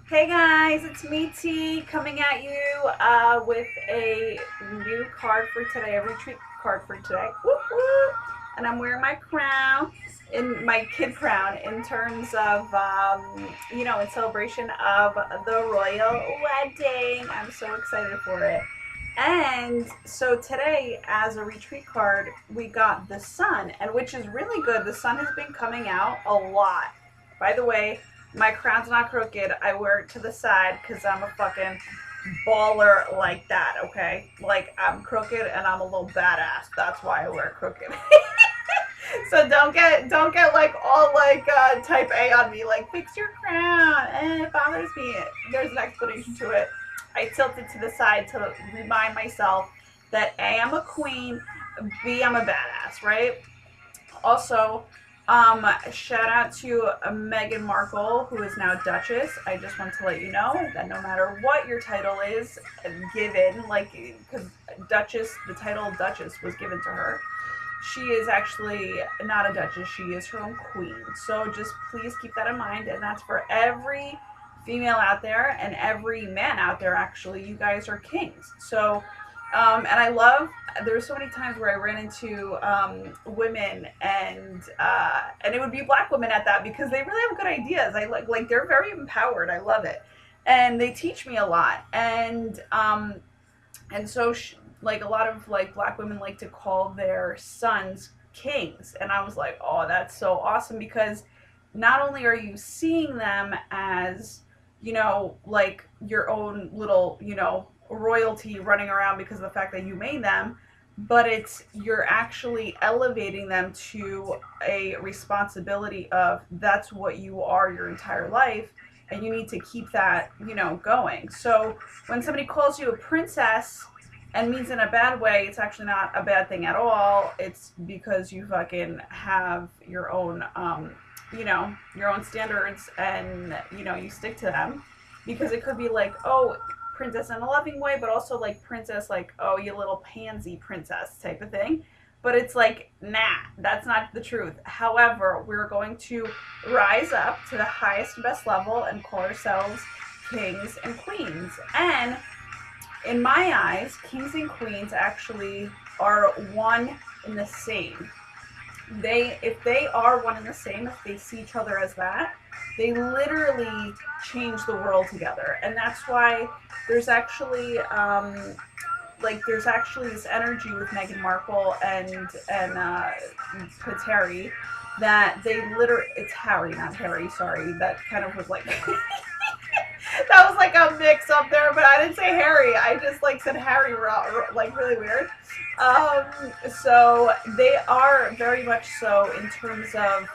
Hey guys, it's me T coming at you with a new card for today, a retreat card for today. Whoop, whoop. And I'm wearing my crown, in my kid crown, in terms of, in celebration of the royal wedding. I'm so excited for it. And so today, as a retreat card, we got the sun, and which is really good. The sun has been coming out a lot. By the way, my crown's not crooked. I wear it to the side because I'm a fucking baller like that, okay? Like, I'm crooked and I'm a little badass. That's why I wear it crooked. So don't get like all like type A on me, like fix your crown. It bothers me. There's an explanation to it. I tilt it to the side to remind myself that A, I'm a queen, B, I'm a badass, right? Also, shout out to Meghan Markle, who is now Duchess. I just want to let you know that no matter what your title is given, like, because Duchess, the title Duchess was given to her, she is actually not a Duchess, she is her own queen. So just please keep that in mind, and that's for every female out there and every man out there, actually. You guys are kings. So, and I love, there's so many times where I ran into women and it would be black women at that because they really have good ideas. I like they're very empowered. I love it, and they teach me a lot. And so like a lot of like black women like to call their sons kings, and I was like, oh, that's so awesome because not only are you seeing them as like your own little royalty running around because of the fact that you made them, but it's you're actually elevating them to a responsibility of that's what you are your entire life, and you need to keep that going. So when somebody calls you a princess and means in a bad way, it's actually not a bad thing at all. It's because you fucking have your own your own standards, and you stick to them, because it could be like, oh, princess in a loving way, but also like princess, like, oh, you little pansy princess type of thing. But it's like, nah, that's not the truth. However, we're going to rise up to the highest and best level and call ourselves kings and queens. And in my eyes, kings and queens actually are one in the same. If they are one and the same, if they see each other as that, they literally change the world together. And that's why there's actually there's actually this energy with Meghan Markle and Prince Harry, that they literally, it's Harry, not Harry, sorry, that kind of was like that was like a mix up there, but I didn't say Harry. I just like said Harry, like really weird. Um, so they are very much so in terms of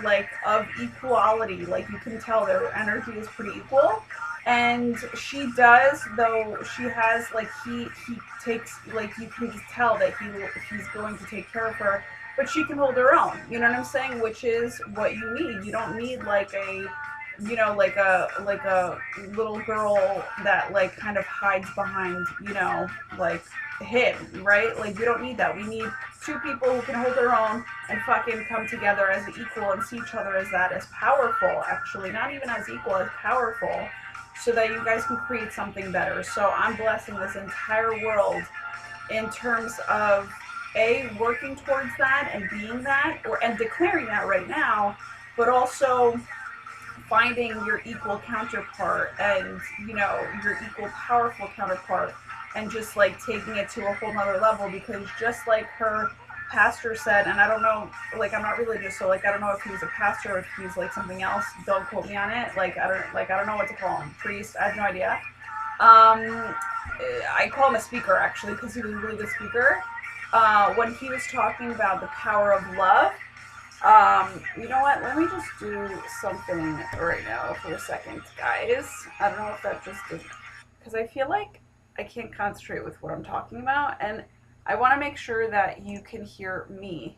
like of equality. Like you can tell their energy is pretty equal, and she does, though she has like he takes, like you can just tell that he's going to take care of her, but she can hold her own. You know what I'm saying? Which is what you need. You don't need like a like a little girl that like kind of hides behind like him, right? Like we don't need that. We need two people who can hold their own and fucking come together as equal and see each other as that, as powerful, actually, not even as equal, as powerful, so that you guys can create something better. So I'm blessing this entire world in terms of a working towards that and being that, or and declaring that right now, but also finding your equal counterpart, and your equal powerful counterpart, and just like taking it to a whole nother level, because just like her pastor said, and I don't know, like I'm not religious, so like I don't know if he was a pastor or if he's like something else, don't quote me on it, like I don't know what to call him, priest, I have no idea. I call him a speaker, actually, because he was a really good speaker. When he was talking about the power of love, you know what? Let me just do something right now for a second, guys. I don't know if that just did, because I feel like I can't concentrate with what I'm talking about, and I want to make sure that you can hear me.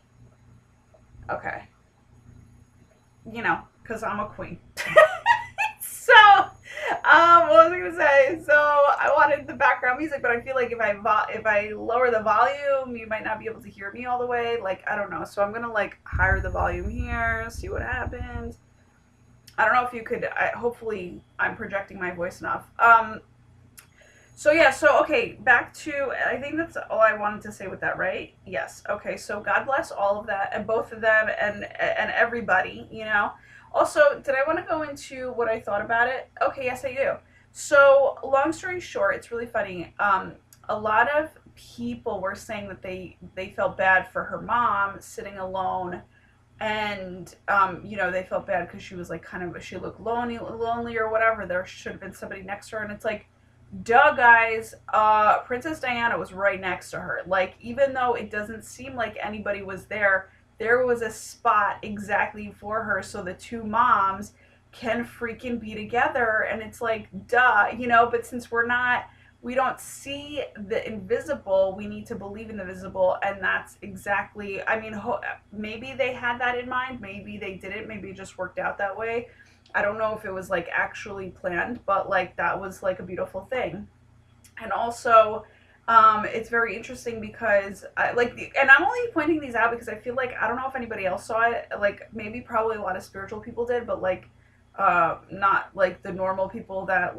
Okay. Because I'm a queen. So, what was I gonna say? So I wanted the background music, but I feel like if I lower the volume, you might not be able to hear me all the way. Like I don't know. So I'm gonna like higher the volume here, see what happens. I don't know if you could, hopefully I'm projecting my voice enough. So yeah, so okay, back to, I think that's all I wanted to say with that, right? Yes. Okay, so God bless all of that and both of them and everybody, you know. Also, did I want to go into what I thought about it? Okay, yes I do. So, long story short, it's really funny. A lot of people were saying that they felt bad for her mom sitting alone, and you know, they felt bad because she was like kind of, she looked lonely or whatever. There should have been somebody next to her, and it's like, duh, guys, Princess Diana was right next to her. Like, even though it doesn't seem like anybody was there, there was a spot exactly for her so the two moms can freaking be together. And it's like, duh, you know, but since we don't see the invisible, we need to believe in the visible. And that's exactly, I mean, maybe they had that in mind, maybe they didn't, maybe it just worked out that way. I don't know if it was like actually planned, but like that was like a beautiful thing. And also, it's very interesting because and I'm only pointing these out because I feel like, I don't know if anybody else saw it. Like, maybe probably a lot of spiritual people did, but like, not like the normal people that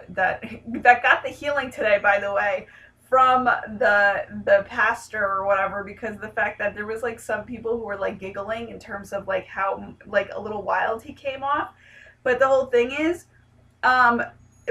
that that got the healing today, by the way, from the pastor or whatever, because the fact that there was like some people who were like giggling in terms of like how like a little wild he came off. But the whole thing is, um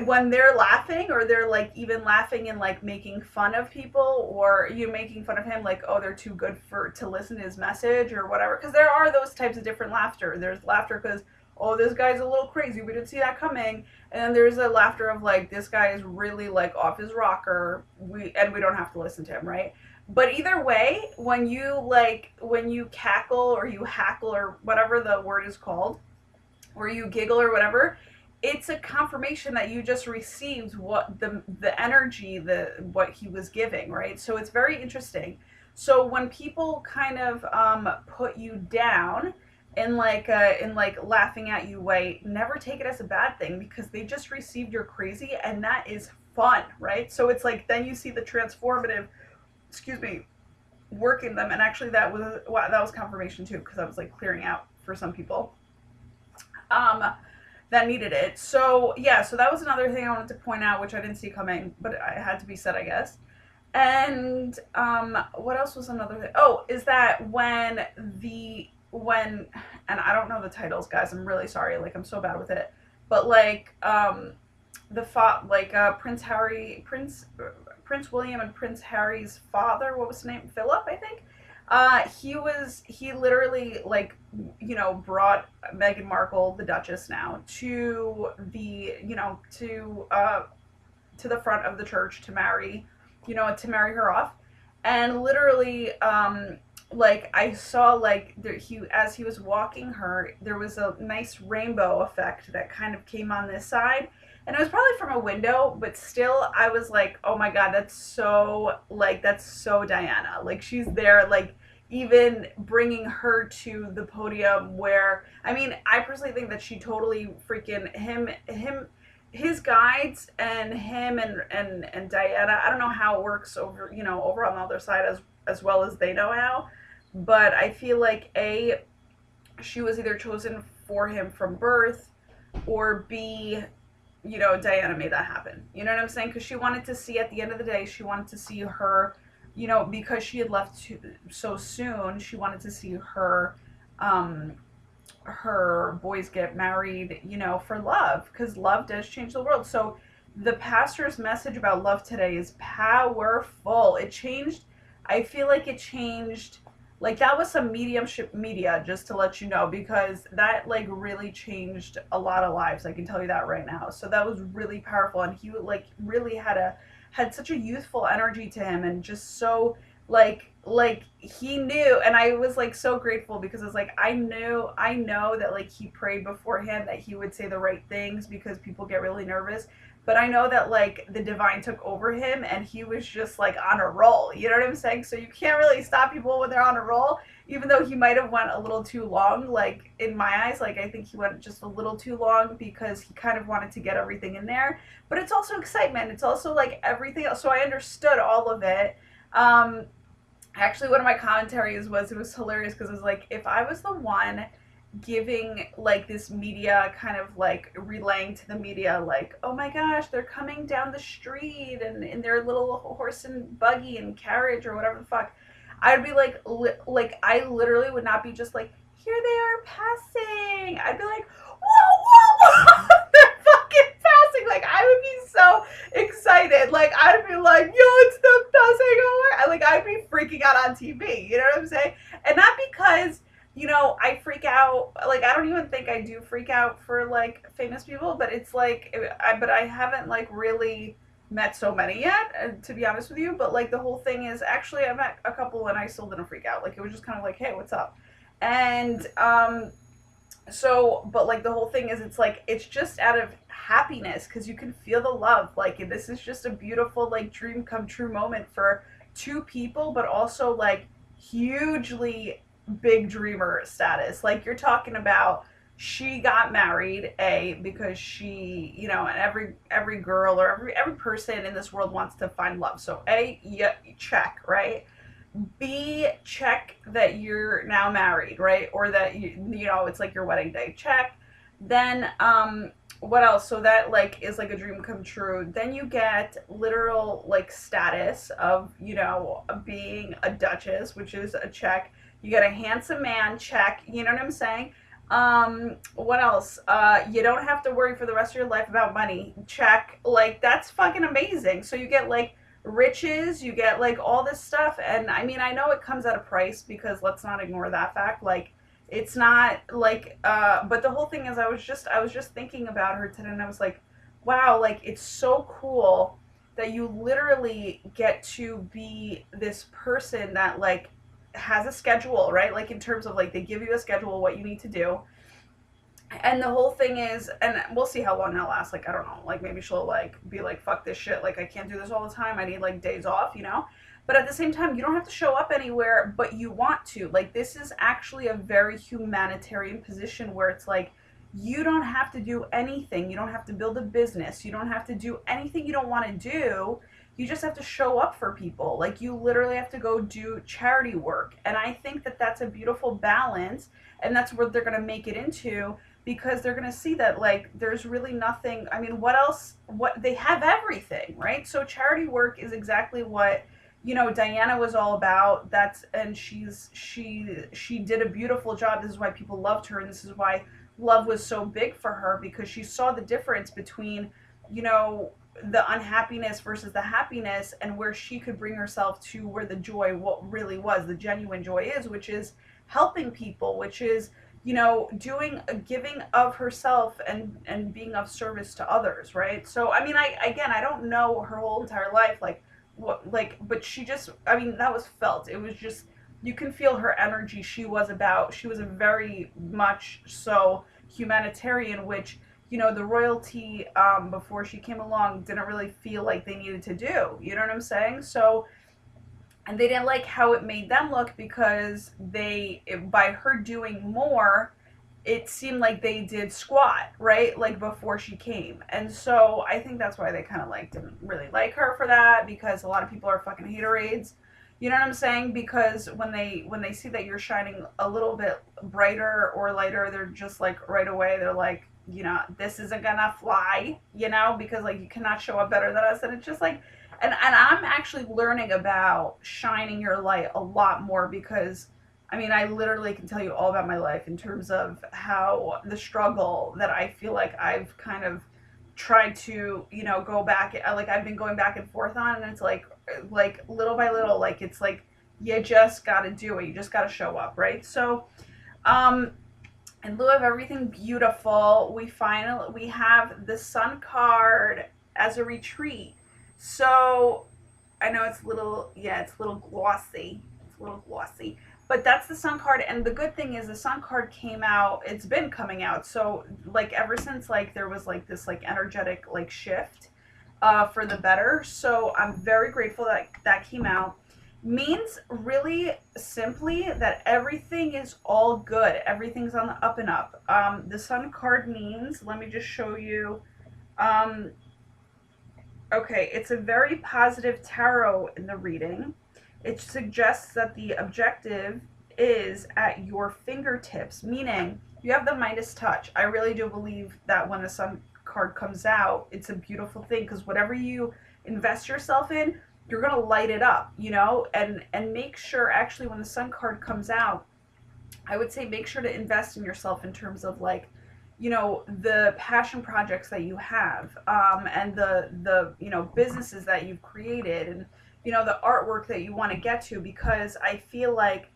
when they're laughing, or they're like even laughing and like making fun of people, or you making fun of him, like, oh, they're too good for to listen to his message or whatever, because there are those types of different laughter. There's laughter because, oh, this guy's a little crazy, we didn't see that coming. And then there's a laughter of like, this guy is really like off his rocker, we don't have to listen to him, right? But either way, when you cackle or you hackle or whatever the word is called, or you giggle or whatever, it's a confirmation that you just received what the energy, the what he was giving, right? So it's very interesting. So when people kind of put you down in like laughing at you way, never take it as a bad thing, because they just received your crazy, and that is fun, right? So it's like, then you see the transformative, excuse me, work in them. And actually that was, wow, that was confirmation too, because I was like clearing out for some people um that needed it. So yeah, so that was another thing I wanted to point out, which I didn't see coming, but it had to be said, I guess. And what else was another thing? Oh, is that when and I don't know the titles, guys. I'm really sorry. Like, I'm so bad with it. But like Prince William and Prince Harry's father, what was his name? Philip, I think. He literally, like, you know, brought Meghan Markle, the Duchess now, to the, you know, to the front of the church to marry, you know, to marry her off. And literally, like, I saw like there, he as he was walking her, there was a nice rainbow effect that kind of came on this side, and it was probably from a window, but still I was like, oh my god, that's so, like, that's so Diana. Like, she's there, like, even bringing her to the podium, where, I mean, I personally think that she totally freaking his guides and him and Diana. I don't know how it works over, you know, over on the other side as well as they know how, but I feel like A, she was either chosen for him from birth, or B, you know, Diana made that happen. You know what I'm saying? Because she wanted to see, at the end of the day, she wanted to see her, you know, because she had left so soon, she wanted to see her, her boys get married, you know, for love, because love does change the world. So the pastor's message about love today is powerful. It changed, I feel like it changed, like, that was some mediumship media, just to let you know, because that like really changed a lot of lives, I can tell you that right now. So that was really powerful, and he like really had such a youthful energy to him, and just so like he knew. And I was like so grateful, because it's like, I know that like he prayed beforehand that he would say the right things, because people get really nervous. But I know that like the divine took over him, and he was just like on a roll. You know what I'm saying? So you can't really stop people when they're on a roll, even though he might have went a little too long. Like, in my eyes, like, I think he went just a little too long, because he kind of wanted to get everything in there. But it's also excitement. It's also like everything else. So I understood all of it. Actually, one of my commentaries was, it was hilarious, because it was like, if I was the one giving like this media kind of like relaying to the media like, oh my gosh, they're coming down the street and in their little horse and buggy and carriage or whatever the fuck. I'd be like like I literally would not be just like, here they are passing. I'd be like, whoa, whoa, whoa. They're fucking passing. Like I would be so excited. Like I'd be like, yo, it's the passing away. Like I'd be freaking out on TV. You know what I'm saying? And not because I freak out. Like, I don't even think I do freak out for like famous people, but it's like, but I haven't like really met so many yet, to be honest with you. But like, the whole thing is actually, I met a couple and I still didn't freak out. Like, it was just kind of like, hey, what's up? And, so, but like, the whole thing is, it's like, it's just out of happiness because you can feel the love. Like, this is just a beautiful, like, dream come true moment for two people, but also like hugely big dreamer status. Like you're talking about she got married because she, and every girl or every person in this world wants to find love. So yeah, check, right? B, check that you're now married, right? Or that it's like your wedding day. Check. Then what else? So that like is like a dream come true. Then you get literal like status of, being a duchess, which is a check. You get a handsome man, check. You know what I'm saying? What else? You don't have to worry for the rest of your life about money, check. Like that's fucking amazing. So you get like riches, you get like all this stuff. And I mean, I know it comes at a price because let's not ignore that fact. Like it's not like but the whole thing is, I was just thinking about her today and I was like, wow, like it's so cool that you literally get to be this person that like has a schedule, right? Like in terms of like they give you a schedule what you need to do. And the whole thing is, and we'll see how long that lasts. Like I don't know, like maybe she'll like be like, fuck this shit, like I can't do this all the time, I need like days off. But at the same time, you don't have to show up anywhere, but you want to. Like this is actually a very humanitarian position where it's like you don't have to do anything. You don't have to build a business. You don't have to do anything you don't want to do. You just have to show up for people. Like you literally have to go do charity work. And I think that that's a beautiful balance, and that's what they're going to make it into, because they're going to see that like there's really nothing. I mean, what else? What they have everything, right? So charity work is exactly what Diana was all about. And she did a beautiful job. This is why people loved her, and this is why love was so big for her, because she saw the difference between the unhappiness versus the happiness, and where she could bring herself to where the joy, what really was the genuine joy is, which is helping people, which is doing a giving of herself and being of service to others, right? So I mean, I don't know her whole entire life, like what, like, but she just, I mean, that was felt. It was just, you can feel her energy. She was a very much so humanitarian, which the royalty, before she came along, didn't really feel like they needed to do. You know what I'm saying? So, and they didn't like how it made them look, because by her doing more, it seemed like they did squat, right? Like before she came. And so I think that's why they kind of like didn't really like her for that, because a lot of people are fucking haterades. You know what I'm saying? Because when they see that you're shining a little bit brighter or lighter, they're just like right away, they're like, this isn't gonna fly, because like you cannot show up better than us. And it's just like, and I'm actually learning about shining your light a lot more, because I mean, I literally can tell you all about my life in terms of how the struggle that I feel like I've kind of tried to, go back, like I've been going back and forth on, and it's like little by little, like it's like you just got to do it. You just got to show up, right? So, in lieu of everything beautiful, we have the Sun card as a retreat. So I know it's a little, yeah, it's a little glossy. It's a little glossy. But that's the Sun card, and the good thing is the Sun card came out, it's been coming out. So like ever since like there was like this like energetic like shift for the better. So I'm very grateful that that came out. Means really simply that everything is all good. Everything's on the up and up. The Sun card means, let me just show you. Okay, it's a very positive tarot in the reading. It suggests that the objective is at your fingertips, meaning You have the Midas touch. I really do believe that when the Sun card comes out, it's a beautiful thing because whatever you invest yourself in, you're gonna light it up, you know. And make sure actually when the Sun card comes out, I would say make sure to invest in yourself in terms of like, you know, the passion projects that you have, and the you know businesses that you've created, and you know the artwork that you want to get to, because I feel like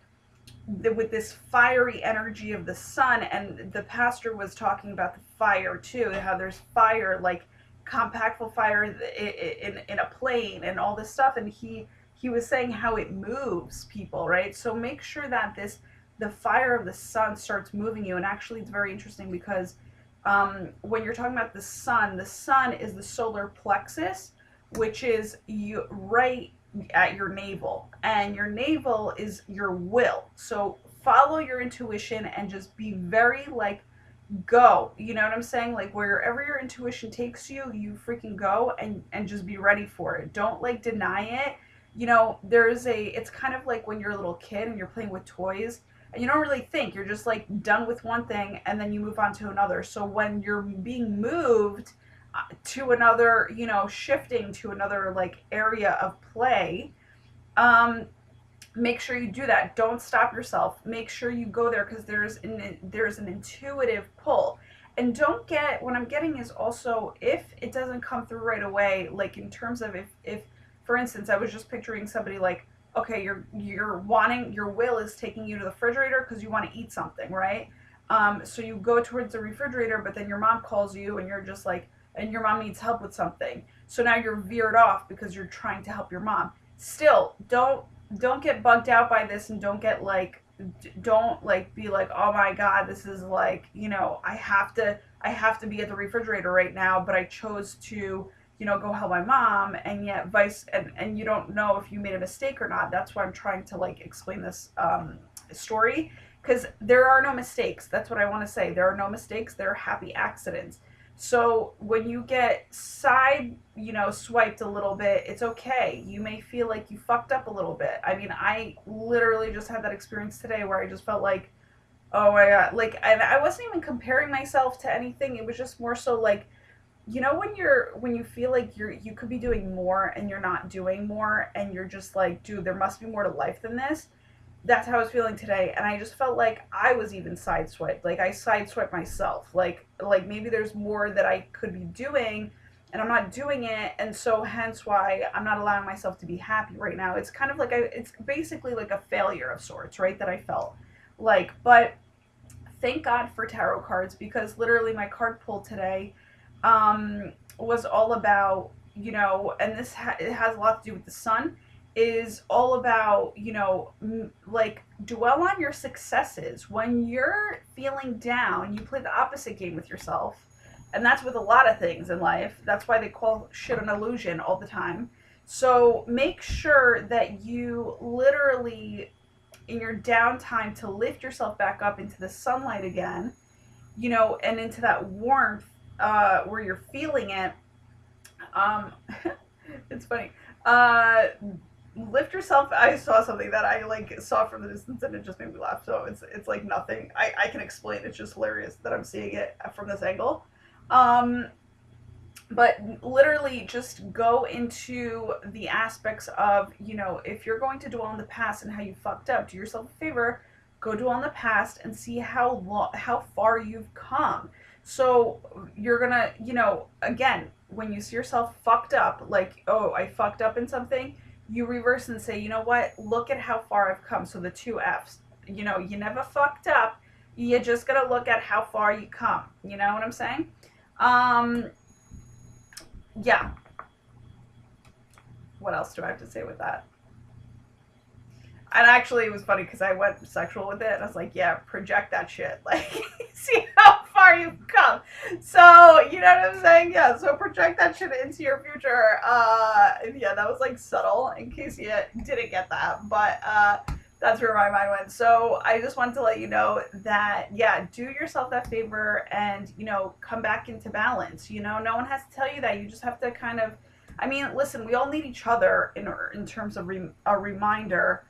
with this fiery energy of the sun, and the pastor was talking about the fire too, how there's fire like compactful fire in a plane and all this stuff, and he was saying how it moves people, right? So make sure that this the fire of the sun starts moving you. And actually it's very interesting because when you're talking about the sun is the solar plexus, which is you right at your navel, and your navel is your will. So follow your intuition and just be very like go, you know what I'm saying, like wherever your intuition takes you, you freaking go, and just be ready for it. Don't like deny it. You know, there's a it's kind of like when you're a little kid and you're playing with toys and you don't really think, you're just like done with one thing and then you move on to another. So when you're being moved to another, you know, shifting to another like area of play, um make sure you do that. Don't stop yourself. Make sure you go there because there's an intuitive pull. And don't get what I'm getting is also if it doesn't come through right away, like in terms of if for instance I was just picturing somebody like, okay, you're wanting, your will is taking you to the refrigerator because you want to eat something, right? So you go towards the refrigerator, but then your mom calls you and you're just like, and your mom needs help with something. So now you're veered off because you're trying to help your mom. Still, don't get bugged out by this, and don't get like don't like be like, oh my god, this is like, you know, I have to be at the refrigerator right now, but I chose to, you know, go help my mom, and yet vice, and you don't know if you made a mistake or not. That's why I'm trying to like explain this story, because there are no mistakes. That's what I want to say. There are no mistakes. There are happy accidents. So when you get side, you know, swiped a little bit, it's okay. You may feel like you fucked up a little bit. I mean, I literally just had that experience today where I just felt like, oh my god, like, and I wasn't even comparing myself to anything. It was just more so like, you know, when you feel like you could be doing more and you're not doing more, and you're just like, dude, there must be more to life than this. That's how I was feeling today, and I just felt like I was even sideswiped. Like I sideswiped myself. Like maybe there's more that I could be doing, and I'm not doing it, and so hence why I'm not allowing myself to be happy right now. It's kind of like it's basically like a failure of sorts, right? That I felt like, but thank God for tarot cards, because literally my card pull today was all about, you know, and it has a lot to do with the sun, is all about, you know, like dwell on your successes. When you're feeling down, you play the opposite game with yourself. And that's with a lot of things in life. That's why they call shit an illusion all the time. So make sure that you literally, in your downtime, to lift yourself back up into the sunlight again, you know, and into that warmth, where you're feeling it. Um, it's funny. Lift yourself. I saw something that I like saw from the distance and it just made me laugh. So it's like nothing. I can explain. It's just hilarious that I'm seeing it from this angle. Um, but literally just go into the aspects of, you know, if you're going to dwell on the past and how you fucked up, do yourself a favor, go dwell on the past and see how far you've come. So you're gonna, you know, again, when you see yourself fucked up, like, oh, I fucked up in something, you reverse and say, you know what, look at how far I've come. So the two F's, you know, you never fucked up, you just gotta look at how far you come. You know what I'm saying? um yeah, what else do I have to say with that? And actually, it was funny because I went sexual with it, and I was like, "Yeah, project that shit. Like, see how far you've come." So, you know what I'm saying? Yeah. So project that shit into your future. Yeah, that was like subtle, in case you didn't get that, but that's where my mind went. So I just wanted to let you know that, yeah, do yourself that favor, and you know, come back into balance. You know, no one has to tell you that. You just have to kind of. I mean, listen, we all need each other in terms of a reminder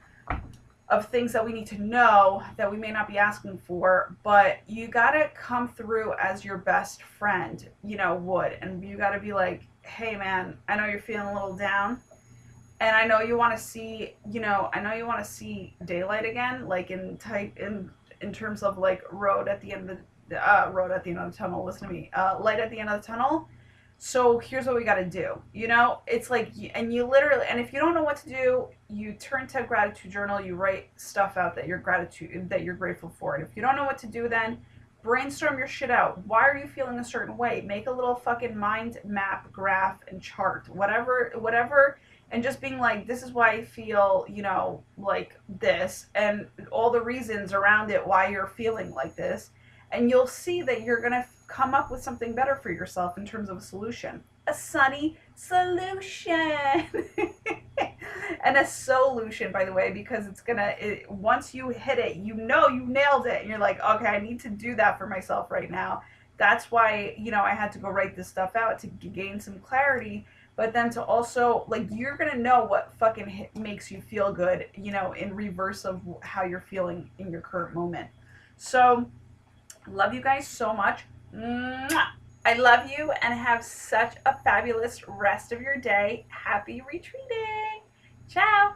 of things that we need to know that we may not be asking for, but you gotta come through as your best friend, would. And you gotta be like, hey man, I know you're feeling a little down. And I know you want to see, I know you want to see daylight again, like in terms of like road at the end of road at the end of the tunnel. Listen to me, light at the end of the tunnel. So here's what we got to do. It's like, and you literally, and if you don't know what to do, you turn to a gratitude journal. You write stuff out that you're grateful for. And if you don't know what to do, then brainstorm your shit out. Why are you feeling a certain way? Make a little fucking mind map, graph, and chart, whatever. And just being like, this is why I feel, like this, and all the reasons around it why you're feeling like this. And you'll see that you're going to come up with something better for yourself in terms of a solution. A sunny solution. And a solution, by the way, because once you hit it, you nailed it. And you're like, okay, I need to do that for myself right now. That's why, I had to go write this stuff out to gain some clarity. But then to also, like, you're going to know what fucking makes you feel good, in reverse of how you're feeling in your current moment. So, love you guys so much. Mwah! I love you, and have such a fabulous rest of your day. Happy retreating. Ciao.